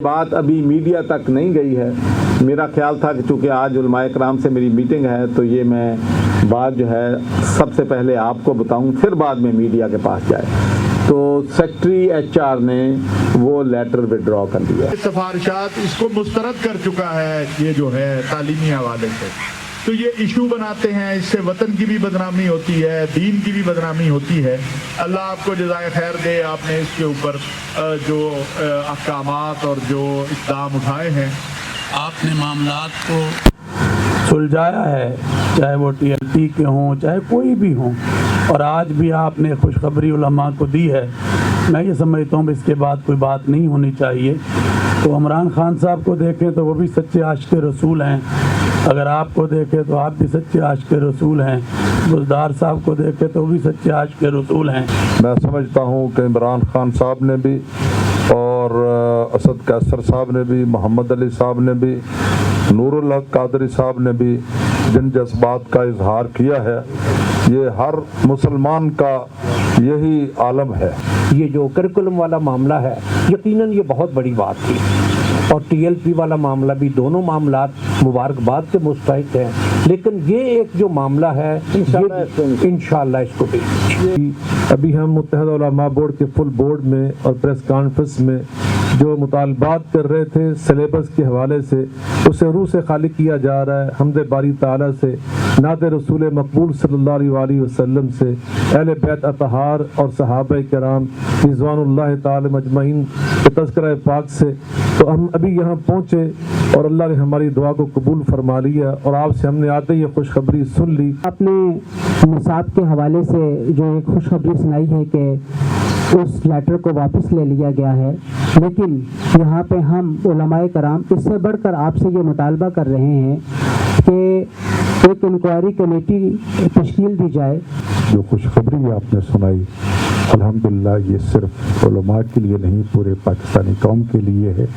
بات ابھی میڈیا تک نہیں گئی ہے. میرا خیال تھا کہ چونکہ آج علماء کرام سے میری میٹنگ ہے تو یہ میں بات جو ہے سب سے پہلے آپ کو بتاؤں، پھر بعد میں میڈیا کے پاس جائے. تو سیکٹری ایچ آر نے وہ لیٹر وڈرا کر دیا. سفارشات اس کو مسترد کر چکا ہے. یہ جو ہے تعلیمی حوالے سے تو یہ ایشو بناتے ہیں، اس سے وطن کی بھی بدنامی ہوتی ہے، دین کی بھی بدنامی ہوتی ہے. اللہ آپ کو جزائے خیر دے. آپ نے اس کے اوپر جو احکامات اور جو اقدام اٹھائے ہیں، آپ نے معاملات کو سلجھایا ہے، چاہے وہ ٹی ایل ٹی کے ہوں چاہے کوئی بھی ہوں، اور آج بھی آپ نے خوشخبری علماء کو دی ہے. میں یہ سمجھتا ہوں اس کے بعد کوئی بات نہیں ہونی چاہیے. تو عمران خان صاحب کو دیکھیں تو وہ بھی سچے عاشق رسول ہیں، اگر آپ کو دیکھیں تو آپ بھی سچے عاشق رسول ہیں، بزدار صاحب کو دیکھیں تو وہ بھی سچے عاشق رسول ہیں. میں سمجھتا ہوں کہ عمران خان صاحب نے بھی اور اسد قیصر صاحب نے بھی، محمد علی صاحب نے بھی، نور الحق قادری صاحب نے بھی جن جذبات کا اظہار کیا ہے، یہ ہر مسلمان کا یہی عالم ہے. یہ جو کریکولم والا معاملہ ہے یقیناً یہ بہت بڑی بات تھی، اور ٹی ایل پی والا معاملہ بھی، دونوں معاملات مبارکباد کے مستحق ہیں. لیکن یہ ایک جو معاملہ ہے انشاءاللہ اس کو بھی ابھی ہم متحدہ علماء بورڈ کے فل بورڈ میں اور پریس کانفرنس میں جو مطالبات کر رہے تھے سلیبس کے حوالے سے، اسے روح سے خالی کیا جا رہا ہے. حمد باری تعالیٰ سے، نعت رسول مقبول صلی اللہ علیہ وسلم سے، اہل بیت اطہار اور صحابہ کرام رضوان اللہ تعالی مجمعین کے تذکرہ پاک سے. تو ہم ابھی یہاں پہنچے اور اللہ نے ہماری دعا کو قبول فرما لیا، اور آپ سے ہم نے آتے یہ خوشخبری سن لی. اپنے نصاب کے حوالے سے جو ایک خوشخبری سنائی ہے کہ اس لیٹر کو واپس لے لیا گیا ہے، لیکن یہاں پہ ہم علماء کرام اس سے بڑھ کر آپ سے یہ مطالبہ کر رہے ہیں کہ ایک انکوائری کمیٹی تشکیل دی جائے. جو خوشخبری آپ نے سنائی الحمدللہ یہ صرف علماء کے لیے نہیں، پورے پاکستانی قوم کے لیے ہے.